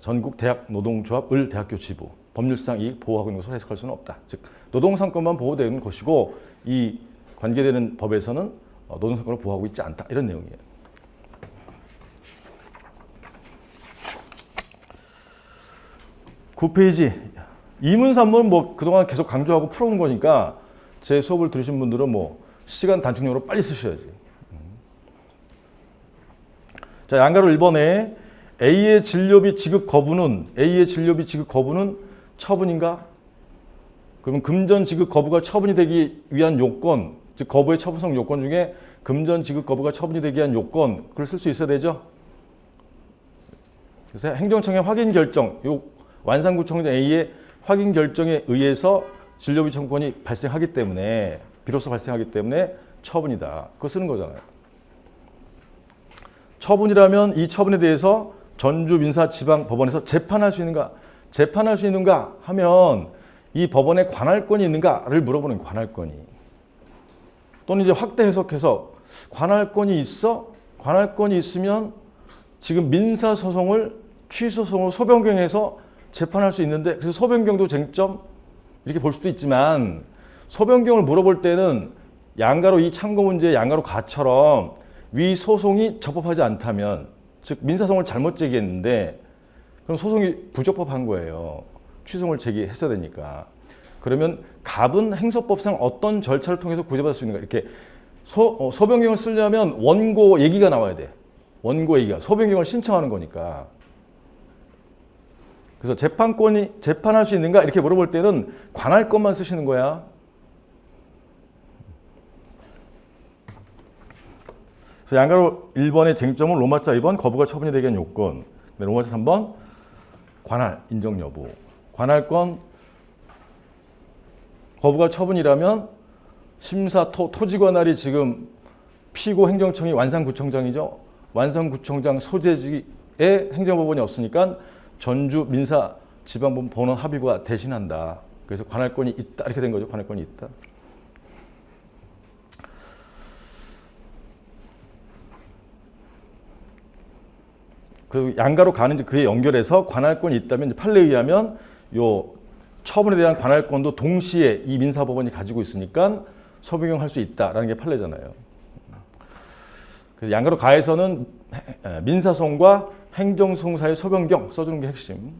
전국 대학 노동조합을 대학교 지부 법률상 이익 보호하고 있는 것으로 해석할 수는 없다. 즉 노동상권만 보호되는 것이고 이 관계되는 법에서는 노동상권을 보호하고 있지 않다. 이런 내용이에요. 9페이지 이문삼문 뭐 그동안 계속 강조하고 풀어온 거니까 제 수업을 들으신 분들은 뭐 시간 단축용으로 빨리 쓰셔야지. 자, 양가로 1번에 A의 진료비 지급 거부는 처분인가? 그러면 금전 지급 거부가 처분이 되기 위한 요건, 즉 거부의 처분성 요건 중에 금전 지급 거부가 처분이 되기 위한 요건, 그걸 쓸 수 있어야 되죠. 그래서 행정청의 확인 결정, 요 완산구청장 A의 확인 결정에 의해서 진료비 청구권이 발생하기 때문에 비로소 발생하기 때문에 처분이다. 그거 쓰는 거잖아요. 처분이라면 이 처분에 대해서 전주민사지방법원에서 재판할 수 있는가? 재판할 수 있는가 하면 이 법원에 관할권이 있는가를 물어보는 관할권이. 또는 이제 확대 해석해서 관할권이 있어? 관할권이 있으면 지금 민사소송을 취소소송으로 소변경해서 재판할 수 있는데 그래서 소변경도 쟁점 이렇게 볼 수도 있지만 소변경을 물어볼 때는 양가로 이 참고 문제의 양가로 가처럼 위 소송이 적법하지 않다면 즉 민사소송을 잘못 제기했는데 그럼 소송이 부적법한 거예요. 취소를 제기했어야 되니까. 그러면 갑은 행소법상 어떤 절차를 통해서 구제받을 수 있는가 이렇게 소변경을 쓰려면 원고 얘기가 나와야 돼. 원고 얘기가 소변경을 신청하는 거니까. 그래서 재판할 수 있는가 이렇게 물어볼 때는 관할권만 쓰시는 거야. 그래서 양가로 1번의 쟁점은 로마자 2번 거부가 처분이 되게 한 요건, 로마자 3번 관할 인정 여부. 관할권 거부가 처분이라면 심사 토지 관할이 지금 피고 행정청이 완산구청장이죠. 완산구청장 소재지에 행정법원이 없으니까 전주 민사 지방법원 본원 합의부가 대신한다. 그래서 관할권이 있다. 이렇게 된 거죠. 관할권이 있다. 그리고 양가로 가는 그에 연결해서 관할권이 있다면 판례에 의하면 요 처분에 대한 관할권도 동시에 이 민사법원이 가지고 있으니까 소변경할 수 있다라는 게 판례잖아요. 그래서 양가로 가에서는 민사소송과 행정소송 사이의 소변경 써주는 게 핵심.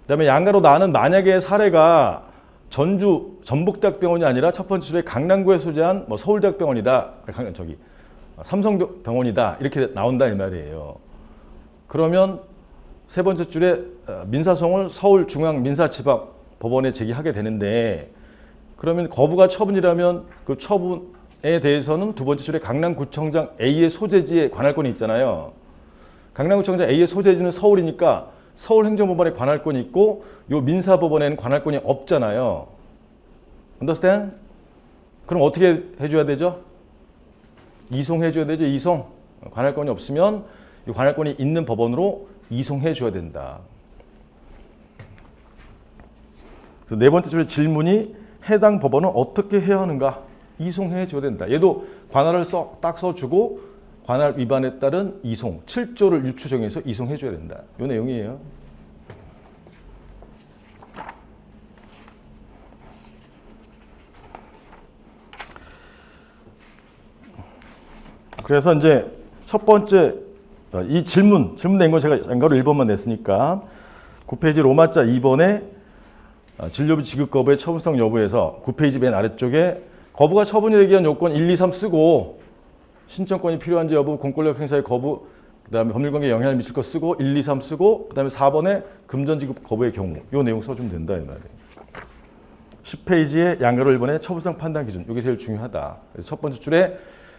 그다음에 양가로 나는 만약에 사례가 전주 전북대학병원이 아니라 첫 번째 줄에 강남구에 소재한 뭐 서울대학병원이다, 삼성병원이다 이렇게 나온다 이 말이에요. 그러면 세 번째 줄에 민사소송을 서울중앙민사지방법원에 제기하게 되는데 그러면 거부가 처분이라면 그 처분에 대해서는 두 번째 줄에 강남구청장 A의 소재지에 관할권이 있잖아요. 강남구청장 A의 소재지는 서울이니까 서울행정법원에 관할권이 있고 요 민사법원에는 관할권이 없잖아요. Understand? 그럼 어떻게 해줘야 되죠? 이송해줘야 되죠. 이송. 관할권이 없으면 이 관할권이 있는 법원으로 이송해줘야 된다. 네 번째 줄의 질문이 해당 법원은 어떻게 해야 하는가? 이송해 줘야 된다. 얘도 관할을 딱 써주고 관할 위반에 따른 이송, 7조를 유추 정해서 이송해 줘야 된다. 이 내용이에요. 그래서 이제 첫 번째 이 질문 낸 거 제가 양가로 1번만 냈으니까 9페이지 로마자 2번에 진료비 지급 거부의 처분성 여부에서 9페이지 맨 아래쪽에 거부가 처분이 되기 위한 요건 1, 2, 3 쓰고 신청권이 필요한지 여부, 공권력 행사의 거부, 그다음에 법률관계에 영향을 미칠 거 쓰고 1, 2, 3 쓰고 그다음에 4번에 금전 지급 거부의 경우 요 내용 써주면 된다 이 말이에요. 10페이지에 양가로 1번의 처분성 판단 기준 이게 제일 중요하다. 그래서 첫 번째 줄에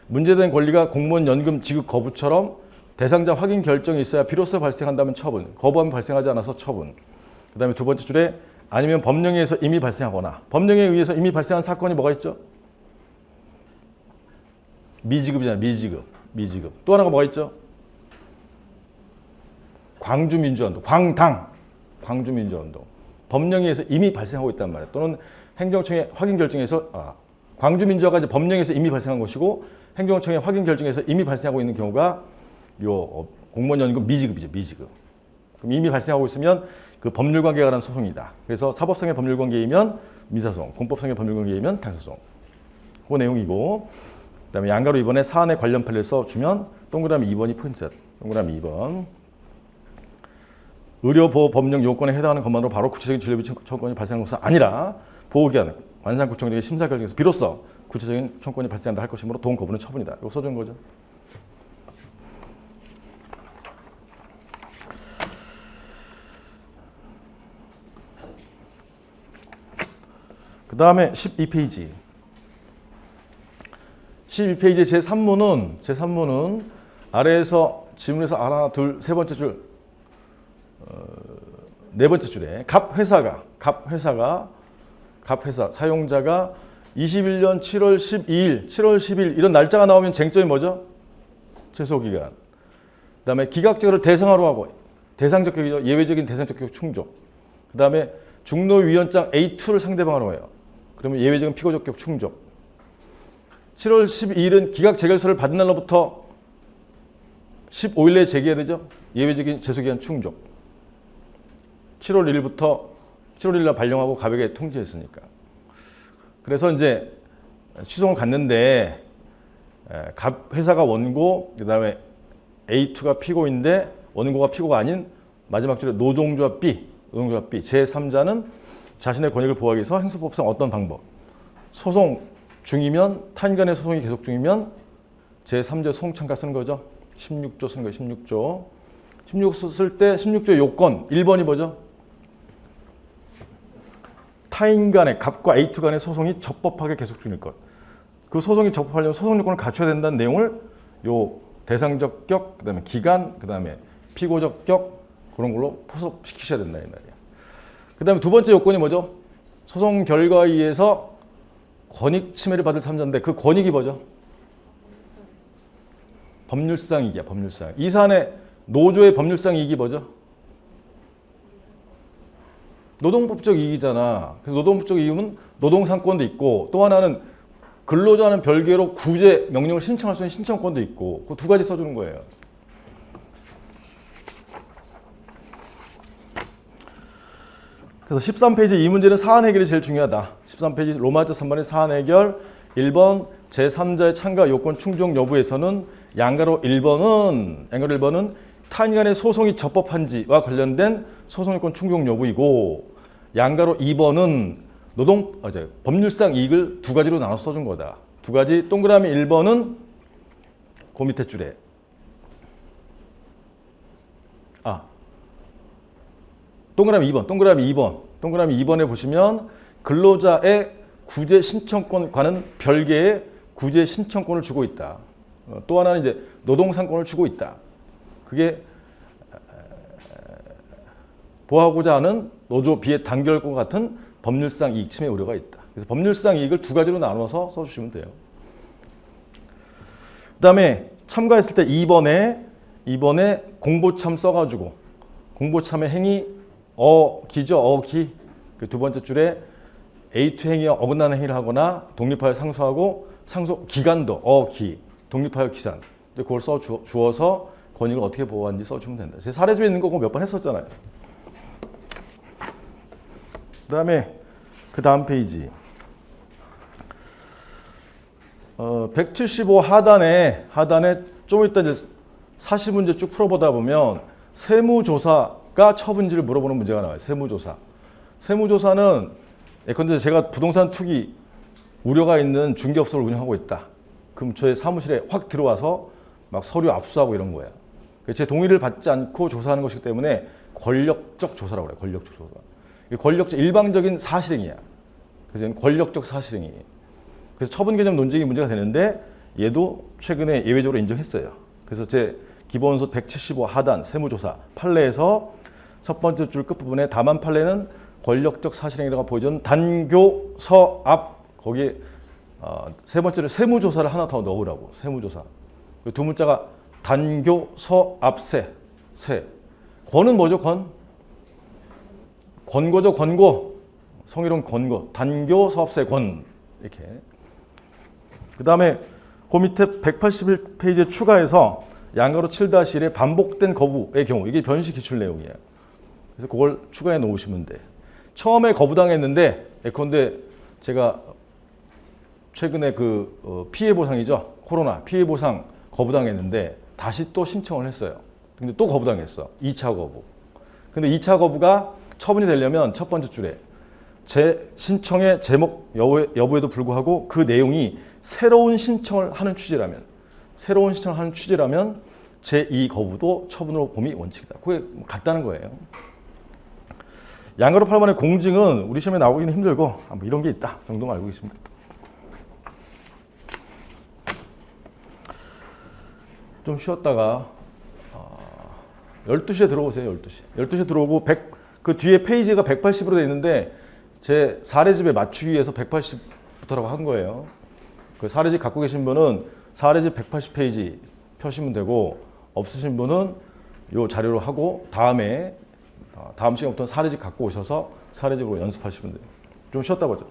문제된 권리가 공무원 연금 지급 거부처럼 대상자 확인 결정이 있어야 비로소 발생한다면 처분, 거부하면 발생하지 않아서 처분. 그다음에 두 번째 줄에 아니면 법령에 의해서 이미 발생하거나 법령에 의해서 이미 발생한 사건이 뭐가 있죠? 미지급이잖아요. 미지급. 또 하나가 뭐가 있죠? 광주민주화운동. 광주민주화운동. 법령에 의해서 이미 발생하고 있단 말이에요. 또는 행정청의 확인 결정에서 광주민주화가 이제 법령에서 이미 발생한 것이고 행정청의 확인 결정에서 이미 발생하고 있는 경우가 요 공무원 연금 미지급이죠. 미지급. 그럼 이미 발생하고 있으면 그 법률관계에 관한 소송이다. 그래서 사법성의 법률관계이면 민사소송, 공법성의 법률관계이면 당사소송. 그 내용이고 그다음에 양가로 2번에 사안의 관련 판례를 써주면 동그라미 2번이 포인트다. 동그라미 2번. 의료보호 법령 요건에 해당하는 것만으로 바로 구체적인 진료비 청구권이 발생하는 것은 아니라 보호기한, 완산구청장의 심사 결정에서 비로소 구체적인 청구권이 발생한다 할 것이므로 도움 거부는 처분이다. 이거 써준 거죠. 그 다음에 12페이지. 12페이지 제3문은 아래에서 지문에서 하나, 둘, 세 번째 줄, 네 번째 줄에 갑회사 사용자가 21년 7월 10일 이런 날짜가 나오면 쟁점이 뭐죠? 최소기간. 그 다음에 기각적으로 대상화로 하고 대상적 격이죠. 예외적인 대상적 격 충족. 그 다음에 중노위원장 A2를 상대방으로 해요. 그러면 예외적인 피고적 격 충족. 7월 12일은 기각 재결서를 받은 날로부터 15일 내에 제기해야 되죠. 예외적인 제소기간 충족. 7월 1일 날 발령하고 가백에 통지했으니까. 그래서 이제 취소를 갔는데 회사가 원고, 그다음에 A2가 피고인데 원고가 피고가 아닌 마지막 줄에 노동조합 B 제3자는 자신의 권익을 보호하기 위해서 행소법상 어떤 방법, 소송 중이면 타인 간의 소송이 계속 중이면 제3자 소송창가 쓰는 거죠. 16조 쓰는 거예요. 16조. 16조 쓸 때 16조 요건 1번이 뭐죠? 타인 간의 갑과 A2 간의 소송이 적법하게 계속 중일 것. 그 소송이 적법하려면 소송 요건을 갖춰야 된다는 내용을 요 대상적 격, 그다음에 기간, 그다음에 피고적 격 그런 걸로 포섭시키셔야 된다 이 말이야. 그다음에 두 번째 요건이 뭐죠? 소송 결과에 의해서 권익 침해를 받을 삼자인데 그 권익이 뭐죠? 법률상 이익이야. 법률상. 이 사안의 노조의 법률상 이익이 뭐죠? 노동법적 이익이잖아. 그래서 노동법적 이익은 노동상권도 있고 또 하나는 근로자는 별개로 구제 명령을 신청할 수 있는 신청권도 있고 그 두 가지 써주는 거예요. 그래서 13페이지 이 문제는 사안 해결이 제일 중요하다. 13페이지 로마자 3번의 사안 해결 1번 제3자의 참가 요건 충족 여부에서는 양가로 1번은 타인 간의 소송이 적법한지와 관련된 소송 요건 충족 여부이고 양가로 2번은 법률상 이익을 두 가지로 나눠 써준 거다. 두 가지. 동그라미 1번은 그 밑에 줄에 동그라미 2번에 보시면 근로자의 구제 신청권과는 별개의 구제 신청권을 주고 있다. 또 하나는 이제 노동상권을 주고 있다. 그게 보호하고자 하는 노조 비의 단결과 같은 법률상 이익 침해 우려가 있다. 그래서 법률상 이익을 두 가지로 나눠서 써주시면 돼요. 그 다음에 참가했을 때 2번에 공보참 써가지고 공보참의 행위 어기죠. 어기. 그 두 번째 줄에 A2 행위에 어긋나는 행위를 하거나 독립하여 상소하고 상소 기간도 독립하여 기산. 그걸 써 주어서 권익을 어떻게 보호하는지 써주면 된다. 제 사례집에 있는 거 몇 번 했었잖아요. 그다음에 그 다음 페이지 175 하단에 좀 이따 이제 사시문제 쭉 풀어보다 보면 세무조사가 처분지를 물어보는 문제가 나와요. 세무조사는 예컨대 제가 부동산 투기 우려가 있는 중개업소를 운영하고 있다. 그럼 저의 사무실에 확 들어와서 막 서류 압수하고 이런 거예요. 제 동의를 받지 않고 조사하는 것이기 때문에 권력적 조사라고 그래요. 권력적 조사. 권력적 일방적인 사실행위야. 그래서 권력적 사실행위. 그래서 처분 개념 논쟁이 문제가 되는데 얘도 최근에 예외적으로 인정했어요. 그래서 제 기본서 175 하단 세무조사 판례에서 첫 번째 줄 끝부분에 다만 판례는 권력적 사실행위라고 보여주는 단교서 앞 거기에 세 번째로 세무조사를 하나 더 넣으라고. 세무조사. 두 문자가 단교서 앞세. 권은 뭐죠? 권고죠. 권고. 성희롱 권고. 단교서 앞세 권. 이렇게. 그 다음에 그 밑에 181페이지에 추가해서 양가로 7-1의 반복된 거부의 경우 이게 변시 기출 내용이에요. 그래서 그걸 추가해 놓으시면 돼. 처음에 거부당했는데 예컨대 제가 최근에 그 피해 보상이죠. 코로나 피해 보상 거부당했는데 다시 또 신청을 했어요. 근데 또 거부당했어. 2차 거부. 근데 2차 거부가 처분이 되려면 첫 번째 줄에 제 신청의 제목 여부에도 불구하고 그 내용이 새로운 신청을 하는 취지라면 제2 거부도 처분으로 봄이 원칙이다. 그게 같다는 거예요. 양가로 8번의 공증은 우리 시험에 나오기는 힘들고 뭐 이런 게 있다 정도만 알고 계시면 됩니다. 좀 쉬었다가 12시에 들어오세요. 12시에 들어오고 그 뒤에 페이지가 180으로 돼 있는데 제 사례집에 맞추기 위해서 180부터라고 한 거예요. 그 사례집 갖고 계신 분은 사례집 180페이지 펴시면 되고 없으신 분은 이 자료로 하고 다음 시간부터 사례집 갖고 오셔서 사례집으로 연습하시면 돼요. 좀 쉬었다 보죠.